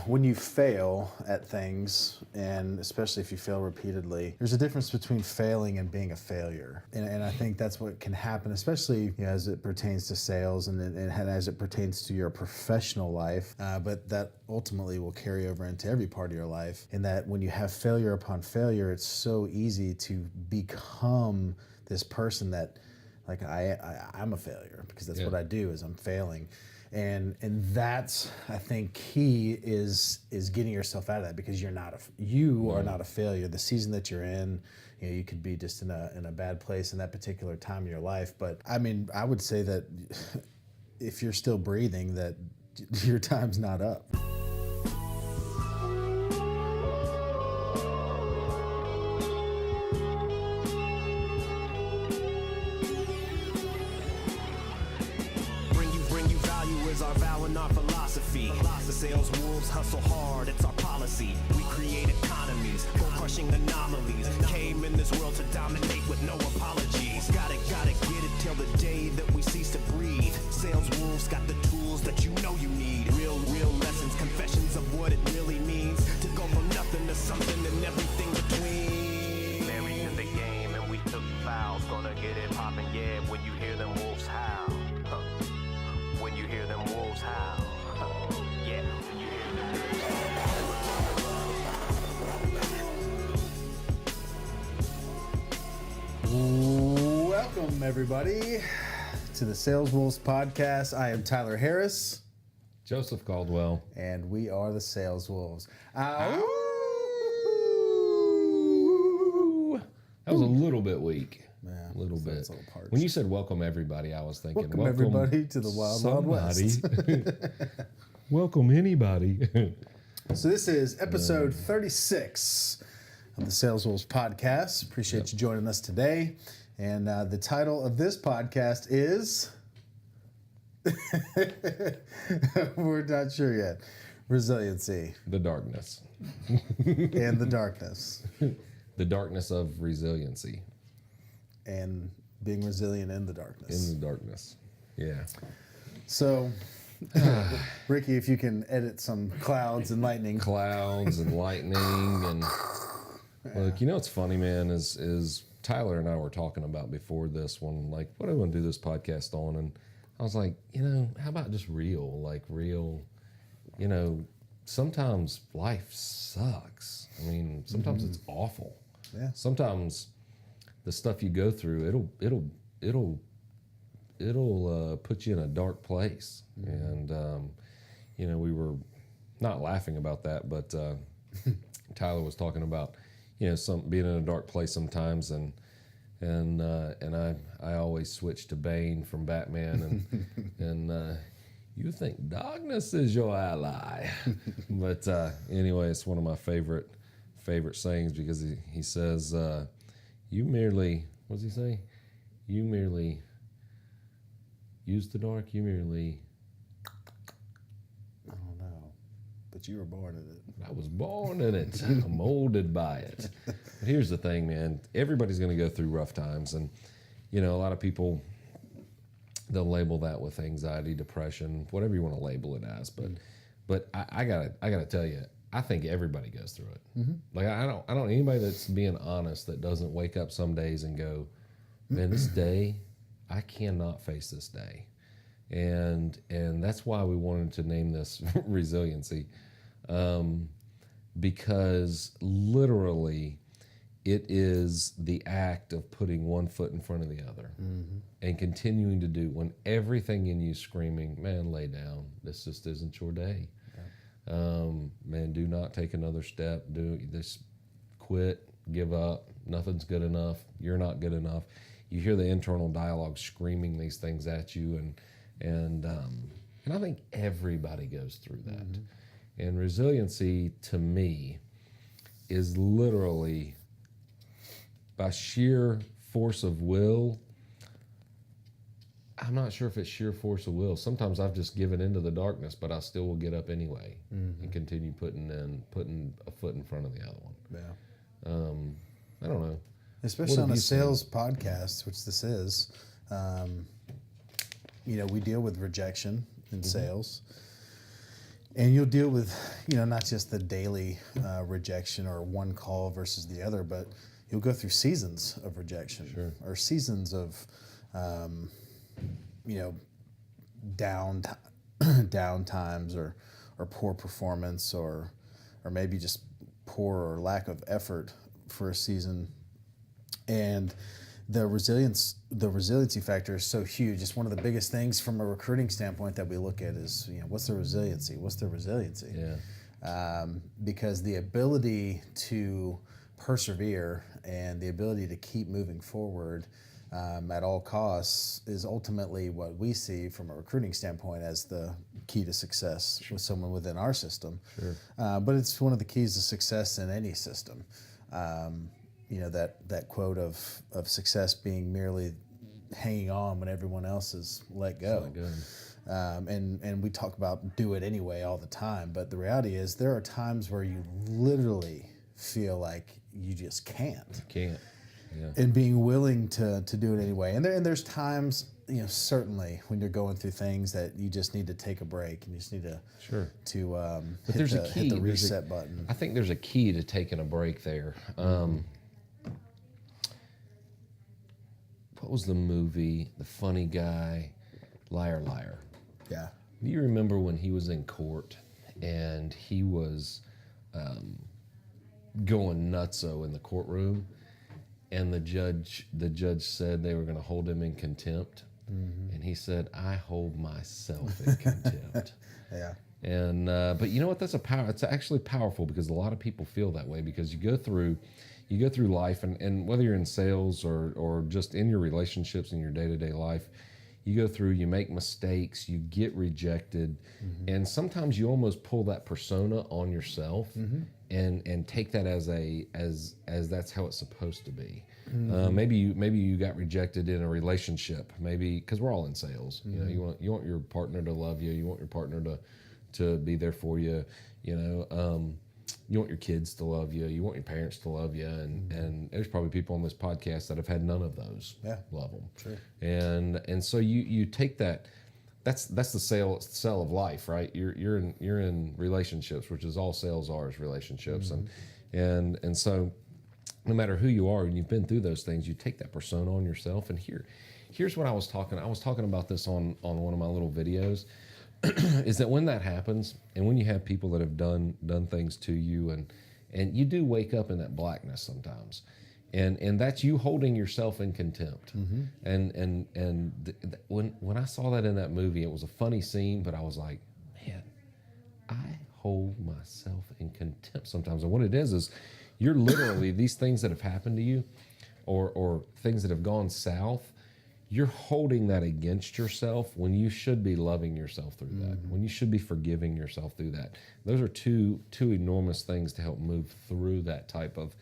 when you fail at things, and especially if you fail repeatedly, there's a difference between failing and being a failure. And I think that's what can happen, especially as it pertains to sales and as it pertains to your professional life. But that ultimately will carry over into every part of your life. In that when you have failure upon failure, it's so easy to become this person that, like, I'm a failure because that's what I do is I'm failing. And that's, I think, key is getting yourself out of that, because you are not a failure. The season that you're in, you could be just in a bad place in that particular time of your life. But I mean, I would say that if you're still breathing, that your time's not up. Our vow and our philosophy. The sales wolves hustle hard, it's our policy. We create economies, crushing anomalies. Came in this world to dominate with no apologies. Gotta get it till the day that we cease to breathe. Sales wolves got the tools that you know you need. Real lessons, confessions of what it really means to go from nothing to something and everything between. Married in the game and we took vows, gonna get it poppin', yeah, when you hear them wolves howl. When you hear them wolves howl, yeah. When you hear them wolves. Welcome, everybody, to the Sales Wolves podcast. I am Tyler Harris. Joseph Caldwell. And we are the Sales Wolves. That was a little bit weak. Yeah, a little bit. Little parts. When you said welcome everybody, I was thinking welcome everybody to the Wild West. Welcome anybody. So this is episode 36 of the Sales Wolves podcast. Appreciate you joining us today. And the title of this podcast is, we're not sure yet, Resiliency. The darkness. And the darkness. The darkness of resiliency. And being resilient in the darkness. In the darkness, yeah. So, Ricky, if you can edit some clouds and lightning. Clouds and lightning. And look, it's funny, man, is Tyler and I were talking about before this one, like, what do I want to do this podcast on? And I was like, how about just real? Like, real, sometimes life sucks. I mean, sometimes it's awful. Yeah. Sometimes the stuff you go through, it'll put you in a dark place. And, we were not laughing about that, but Tyler was talking about, being in a dark place sometimes. And I always switch to Bane from Batman and you think darkness is your ally. But anyway, it's one of my favorite sayings, because he says, you merely, what does he say? You merely use the dark, you merely... I don't know, but you were born in it. I was born in it. I'm molded by it. But here's the thing, man. Everybody's going to go through rough times. And, a lot of people, they'll label that with anxiety, depression, whatever you want to label it as. But I gotta tell you, I think everybody goes through it. Mm-hmm. Like I don't anybody that's being honest that doesn't wake up some days and go, man, this day, I cannot face this day. And that's why we wanted to name this Resiliency, because literally it is the act of putting one foot in front of the other and continuing to do when everything in you screaming, man, lay down. This just isn't your day. Man, do not take another step. Do this, quit, give up. Nothing's good enough. You're not good enough. You hear the internal dialogue screaming these things at you, and I think everybody goes through that. And resiliency, to me, is literally by sheer force of will. I'm not sure if it's sheer force of will. Sometimes I've just given into the darkness, but I still will get up anyway and continue putting a foot in front of the other one. Yeah. I don't know. Especially on a sales podcast, which this is. We deal with rejection in sales. And you'll deal with, not just the daily rejection or one call versus the other, but you'll go through seasons of rejection or seasons of, down times or poor performance or maybe just poor or lack of effort for a season. And the resiliency factor is so huge. It's one of the biggest things from a recruiting standpoint that we look at is, what's the resiliency? What's the resiliency? Yeah. Because the ability to persevere and the ability to keep moving forward at all costs is ultimately what we see from a recruiting standpoint as the key to success with someone within our system. Sure. But it's one of the keys to success in any system. That quote of success being merely hanging on when everyone else is let go. And we talk about do it anyway all the time, but the reality is there are times where you literally feel like you just can't. Can't. Yeah. And being willing to do it anyway. And there's times, certainly when you're going through things that you just need to take a break and you just need to But there's a key. hit the reset button. I think there's a key to taking a break there. What was the movie? The funny guy, Liar Liar. Yeah. Do you remember when he was in court and he was going nutso in the courtroom, and the judge said they were going to hold him in contempt, and he said, "I hold myself in contempt." Yeah. And but you know what? It's actually powerful because a lot of people feel that way because you go through life, and whether you're in sales or just in your relationships in your day-to-day life, you go through, you make mistakes, you get rejected, and sometimes you almost pull that persona on yourself and take that as that's how it's supposed to be. Maybe you got rejected in a relationship, maybe because we're all in sales. You want your partner to love you, you want your partner to be there for you. You want your kids to love you, you want your parents to love you, and there's probably people on this podcast that have had none of those. Love them. Sure. And so you take that. That's the sale of life, right? You're in relationships, which is all sales are, is relationships, and so no matter who you are, and you've been through those things, you take that persona on yourself. And here's what I was talking about this on one of my little videos. Is that when that happens, and when you have people that have done things to you, and you do wake up in that blackness sometimes, and that's you holding yourself in contempt. When I saw that in that movie, it was a funny scene, but I was like, man, I hold myself in contempt sometimes. And what it is you're literally these things that have happened to you, or things that have gone south. You're holding that against yourself when you should be loving yourself through that, when you should be forgiving yourself through that. Those are two enormous things to help move through that type of...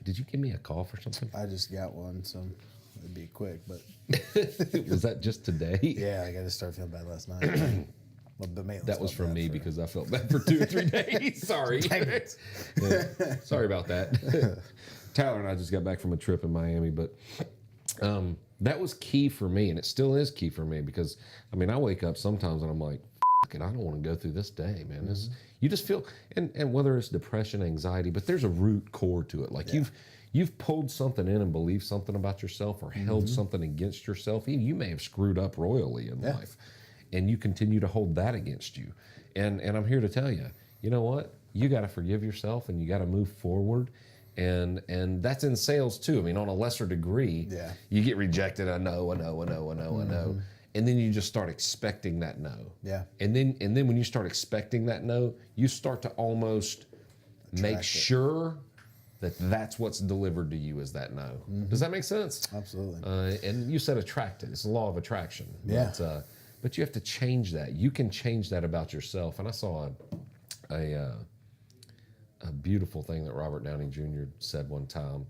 Did you give me a cough or something? I just got one, so it'd be quick, but... Was that just today? Yeah, I got to start feeling bad last night. That was from me because I felt bad for 2 or 3 days. Sorry. Yeah. Sorry about that. Tyler and I just got back from a trip in Miami, but that was key for me, and it still is key for me because, I wake up sometimes and I'm like, F it, I don't want to go through this day, man. You just feel, and whether it's depression, anxiety, but there's a root core to it. Like you've pulled something in and believed something about yourself or held something against yourself. You may have screwed up royally in life, and you continue to hold that against you. And I'm here to tell you, you know what? You got to forgive yourself and you got to move forward. And that's in sales too. On a lesser degree, you get rejected. I know. And then you just start expecting that no. Yeah. And then when you start expecting that no, you start to almost make sure that that's what's delivered to you is that no. Does that make sense? Absolutely. And you said attracted. It's the law of attraction. Yeah. But you have to change that. You can change that about yourself. And I saw a beautiful thing that Robert Downey Jr. said one time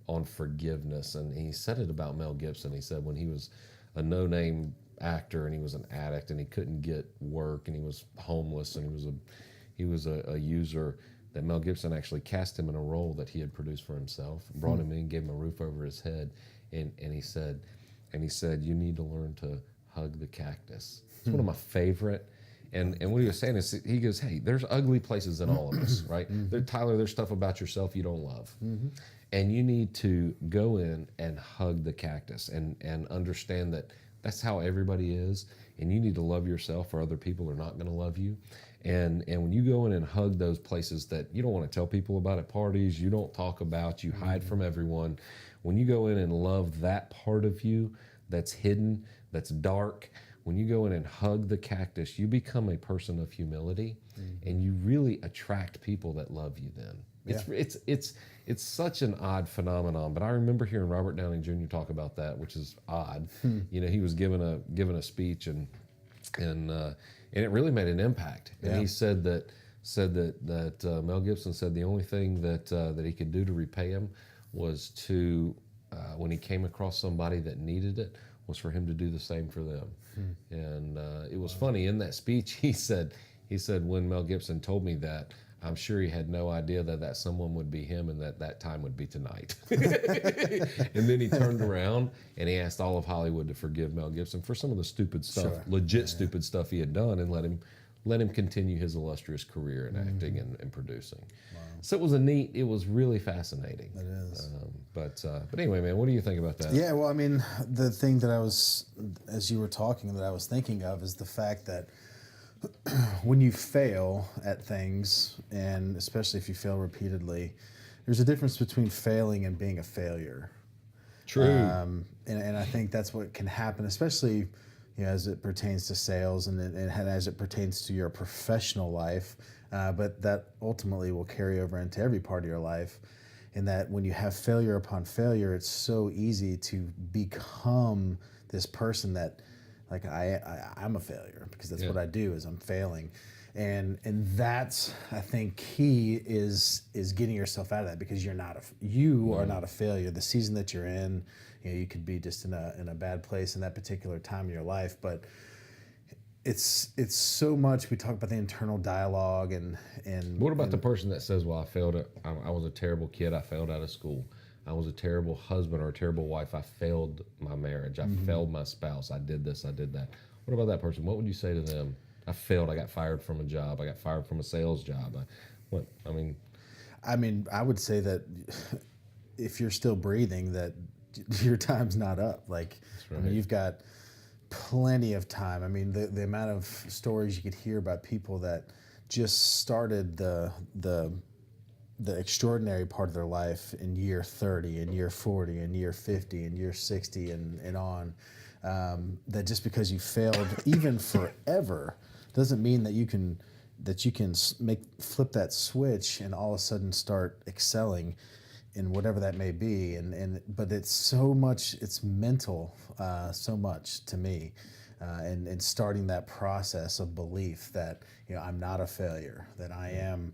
on forgiveness, and he said it about Mel Gibson. He said when he was a no-name actor and he was an addict and he couldn't get work and he was homeless and he was a user, that Mel Gibson actually cast him in a role that he had produced for himself, brought him in, gave him a roof over his head, and he said you need to learn to hug the cactus. It's one of my favorite. And what he was saying is, he goes, hey, there's ugly places in all of us, right? Tyler, there's stuff about yourself you don't love. And you need to go in and hug the cactus and understand that that's how everybody is. And you need to love yourself, or other people are not going to love you. And when you go in and hug those places that you don't want to tell people about at parties, you don't talk about, you hide from everyone. When you go in and love that part of you that's hidden, that's dark, when you go in and hug the cactus, you become a person of humility, and you really attract people that love you then. It's such an odd phenomenon, but I remember hearing Robert Downey Jr. talk about that, which is odd. You know, he was given a speech, and it really made an impact. And he said that Mel Gibson said the only thing that he could do to repay him was to when he came across somebody that needed it, was for him to do the same for them. And it was funny, in that speech he said when Mel Gibson told me that, I'm sure he had no idea that someone would be him, and that time would be tonight. And then he turned around and he asked all of Hollywood to forgive Mel Gibson for some of the stupid stuff, stupid stuff he had done, and let him continue his illustrious career in acting and producing. Wow. So it was really fascinating. It is. But anyway, man, what do you think about that? Yeah, well, I mean, the thing that as you were talking, that I was thinking of is the fact that when you fail at things, and especially if you fail repeatedly, there's a difference between failing and being a failure. True. And I think that's what can happen, especially as it pertains to sales and as it pertains to your professional life, but that ultimately will carry over into every part of your life. In that when you have failure upon failure, it's so easy to become this person that, like, I'm a failure because that's what I do, is I'm failing. And that's, I think, key is getting yourself out of that, because you are not a failure. The season that you're in, you could be just in a bad place in that particular time of your life, but it's so much. We talk about the internal dialogue and what about the person that says, well, I was a terrible kid, I failed out of school, I was a terrible husband or a terrible wife, I failed my marriage, I failed my spouse, I did this, I did that. What about that person? What would you say to them? I failed, I got fired from a job, I got fired from a sales job. I mean, I would say that if you're still breathing, that your time's not up. Like, right. I mean, you've got plenty of time. I mean, the amount of stories you could hear about people that just started the extraordinary part of their life in year 30, in year 40, in year 50, in year 60, and on. That just because you failed even forever doesn't mean that you can flip that switch and all of a sudden start excelling in whatever that may be. But it's so much, it's mental, so much to me, and starting that process of belief that I'm not a failure, that I am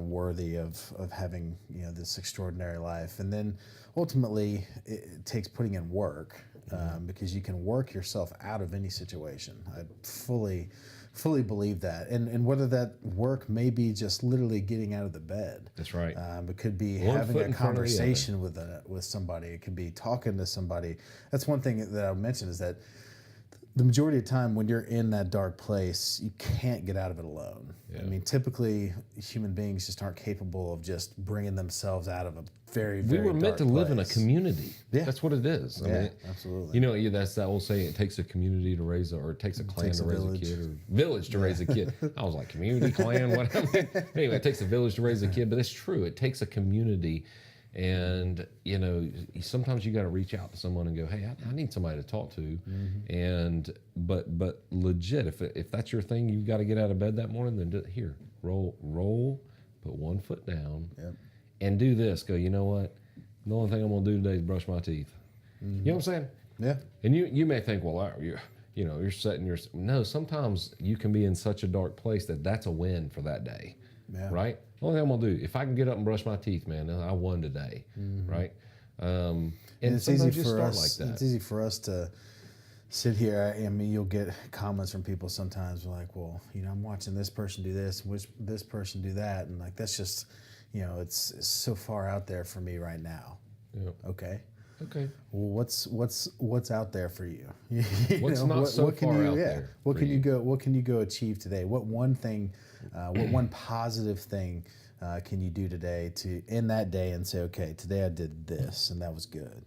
worthy of having this extraordinary life. And then ultimately it takes putting in work, because you can work yourself out of any situation. I fully believe that, and whether that work may be just literally getting out of the bed. That's right. It could be having a conversation with somebody. It could be talking to somebody. That's one thing that I mentioned, is that the majority of the time when you're in that dark place, you can't get out of it alone. Yeah. I mean, typically human beings just aren't capable of just bringing themselves out of a very, very We were meant to live in a community. Yeah. That's what it is. I mean, absolutely. That's that old saying, it takes a community to raise or it takes a clan to raise a kid, or village to raise a kid. I was like, community, clan, what? Anyway, it takes a village to raise a kid, but it's true. It takes a community. And sometimes you got to reach out to someone and go, hey, I need somebody to talk to. Mm-hmm. And but legit, if that's your thing, you've got to get out of bed that morning, then here, roll, put one foot down, and do this. Go, you know what? The only thing I'm gonna do today is brush my teeth. Mm-hmm. You know what I'm saying? Yeah. And you may think, well, you're setting your. No, sometimes you can be in such a dark place that's a win for that day. Yeah. Right? The only thing I'm gonna do, if I can get up and brush my teeth, man, I won today. Mm-hmm. Right? And it's easy for us. Like that. It's easy for us to sit here. I mean, you'll get comments from people sometimes like, well, I'm watching this person do this, this person do that, and like that's just, it's so far out there for me right now. Yep. Okay. Okay. Well, what's out there for you? You What's know, not so can far you, out yeah, there What for can you you? go? What can you go achieve today? What one thing? What one positive thing can you do today to end that day and say, okay, today I did this and that was good,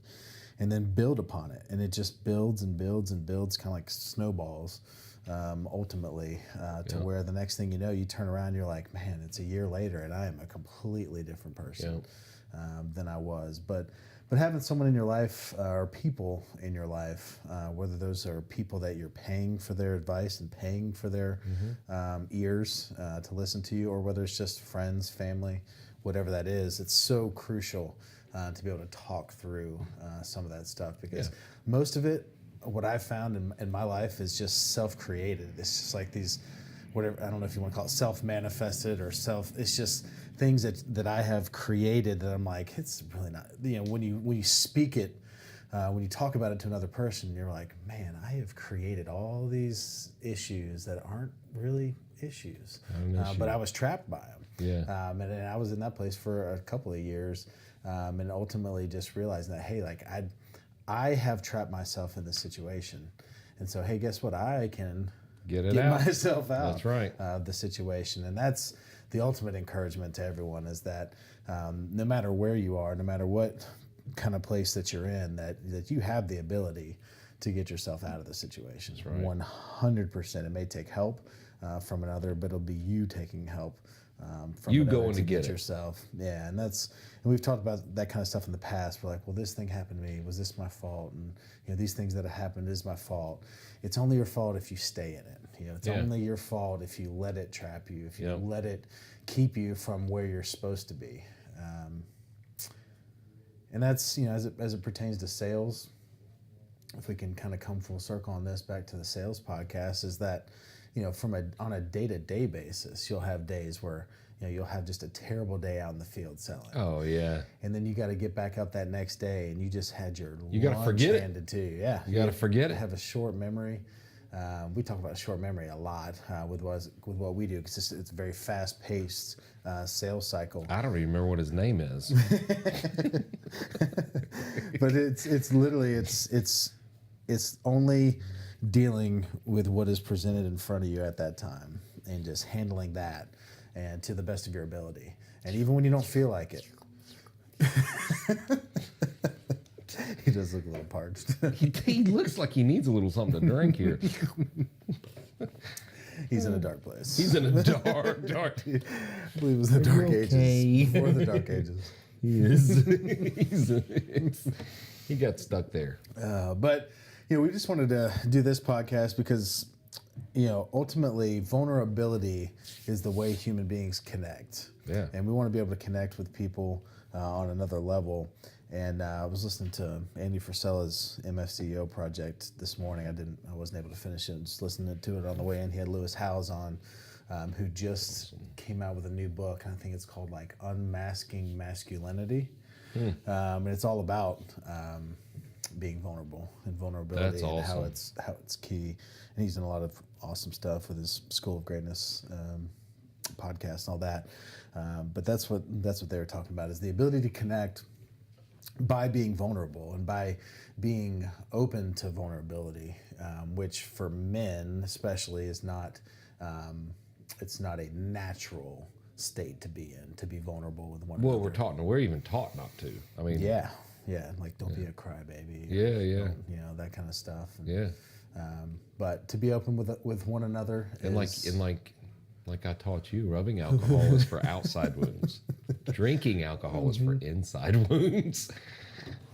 and then build upon it, and it just builds and builds and builds, kind of like snowballs. Ultimately, to Yeah. where the next thing you know, you turn around, and you're like, man, it's a year later, and I am a completely different person than I was. But having someone in your life or people in your life, whether those are people that you're paying for their advice and paying for their ears to listen to you, or whether it's just friends, family, whatever that is, it's so crucial to be able to talk through some of that stuff, because most of it, what I've found in my life, is just self-created. It's just like these, whatever, I don't know if you want to call it self-manifested or it's just things that I have created that I'm like, it's really not, when you speak it, when you talk about it to another person, you're like, man, I have created all these issues that aren't really issues, but I was trapped by them. Yeah. And I was in that place for a couple of years, and ultimately just realizing that, hey, like I have trapped myself in this situation, and so hey, guess what? I can Get it get out. myself out. That's right. The situation, and that's the ultimate encouragement to everyone, is that no matter where you are, no matter what kind of place that you're in, that you have the ability to get yourself out of the situation. That's right. 100%. It may take help from another, but it'll be you taking help from You another going to get it. yourself. Yeah, and we've talked about that kind of stuff in the past. We're like, well, this thing happened to me. Was this my fault? And these things that have happened is my fault. It's only your fault if you stay in it. It's only your fault if you let it trap you, if you let it keep you from where you're supposed to be. And that's, as it pertains to sales, if we can kind of come full circle on this back to the sales podcast, is that, on a day-to-day basis, you'll have days where, you'll have just a terrible day out in the field selling. Oh yeah. And then you got to get back up that next day, and you just had your gotta lunch forget it. handed to you. Yeah, You got to forget it. have a short memory. We talk about short memory a lot with what we do, because it's a very fast-paced sales cycle. I don't even remember what his name is. But it's literally it's only dealing with what is presented in front of you at that time, and just handling that, and to the best of your ability, and even when you don't feel like it. He does look a little parched. He looks like he needs a little something to drink here. He's in a dark place. He's in a dark. I believe it was the Dark Ages, before the Dark Ages. He is. He got stuck there. But we just wanted to do this podcast because ultimately vulnerability is the way human beings connect. Yeah. And we want to be able to connect with people on another level. And I was listening to Andy Frisella's MFCEO project this morning. I wasn't able to finish it. Just listening to it on the way in. He had Lewis Howes on, who just came out with a new book. And I think it's called like Unmasking Masculinity. And it's all about being vulnerable and vulnerability. That's and awesome. how it's key. And he's done a lot of awesome stuff with his School of Greatness podcast and all that. But that's what they were talking about, is the ability to connect by being vulnerable and by being open to vulnerability, which for men especially is not, it's not a natural state to be in, to be vulnerable with one Well, another. we're even taught not to. I mean, Yeah, like don't be a crybaby. Yeah. Don't, that kind of stuff. And, Yeah. but to be open with one another, And is, like I taught you, rubbing alcohol is for outside wounds. Drinking alcohol is for inside wounds.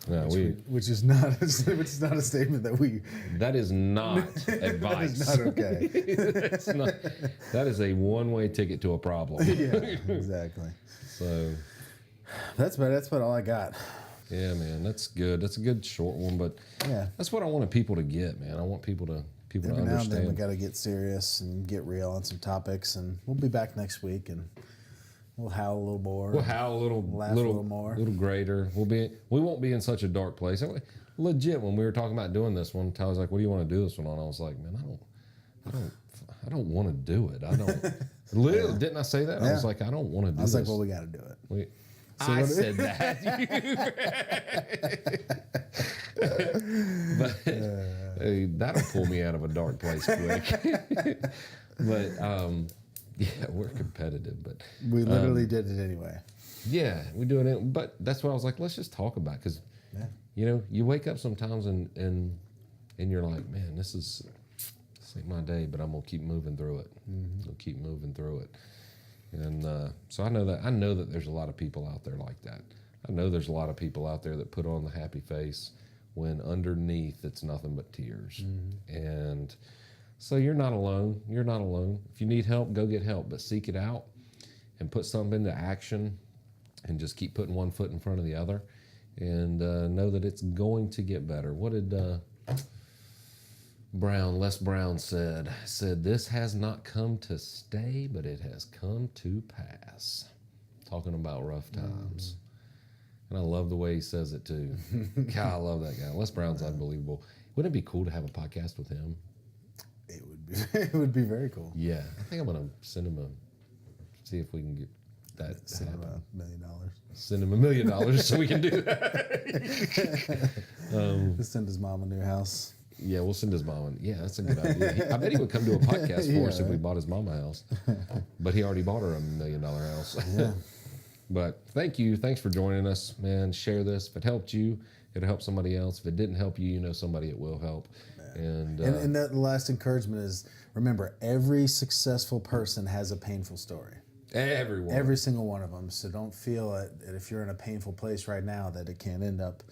No, which is not a statement that we. that is not advice. That is not okay. That is a one-way ticket to a problem. Yeah, exactly. So, That's about all I got. yeah, man, that's good. That's a good short one, but Yeah. that's what I wanted people to get, man. I want people to Every now and then we understand. got to get serious and get real on some topics, and we'll be back next week, and we'll howl a little more. We'll howl a little, Laugh a little more. a little greater. We won't be in such a dark place. Legit, when we were talking about doing this one, Tyler's like, "What do you want to do this one on?" I was like, "Man, I don't want to do it. I don't." Literally, didn't I say that? I was like, "I don't want to do I was this." like, well, we got to do it. I said that. But that'll pull me out of a dark place quick. But yeah, we're competitive. But we literally did it anyway. yeah, we do it. But that's what I was like. Let's just talk about, because you know, you wake up sometimes and you're like, man, this ain't my day, but I'm gonna keep moving through it. I'll keep moving through it. And so I know that there's a lot of people out there like that. I know there's a lot of people out there that put on the happy face when underneath it's nothing but tears. And so you're not alone. You're not alone. If you need help, go get help, but seek it out and put something into action and just keep putting one foot in front of the other, and know that it's going to get better. What did Les Brown said, this has not come to stay, but it has come to pass. Talking about rough times. And I love the way he says it too. God, I love that guy. Les Brown's unbelievable. Wouldn't it be cool to have a podcast with him? It would be. It would be very cool. Yeah, I think I'm gonna send him see if we can get that. Send him $1 million. Send him $1 million so we can do that. Just send his mom a new house. Yeah, we'll send his mom. Yeah, that's a good idea. I bet he would come to a podcast for us if we bought his mom a house. But he already bought her $1 million house. Yeah. But thank you. Thanks for joining us, man. Share this. If it helped you, it'll help somebody else. If it didn't help you, you know somebody it will help. And that last encouragement is, remember, every successful person has a painful story. everyone. Every single one of them. So don't feel that if you're in a painful place right now that it can't end up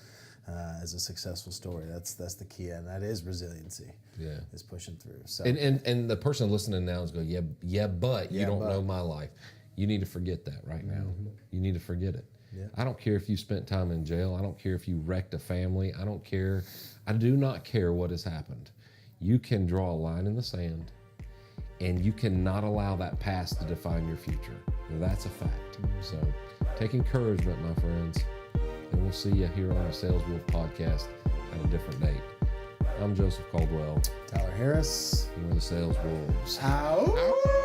as a successful story. That's the key, and that is resiliency. Yeah, is pushing through. So and the person listening now is going, but you don't know my life. You need to forget that right now. You need to forget it. Yeah. I don't care if you spent time in jail. I don't care if you wrecked a family. I don't care. I do not care what has happened. You can draw a line in the sand, and you cannot allow that past to define your future. That's a fact. So take encouragement, my friends, and we'll see you here on our Sales Wolf podcast at a different date. I'm Joseph Caldwell. Tyler Harris. And we're the Sales Wolves. Ow.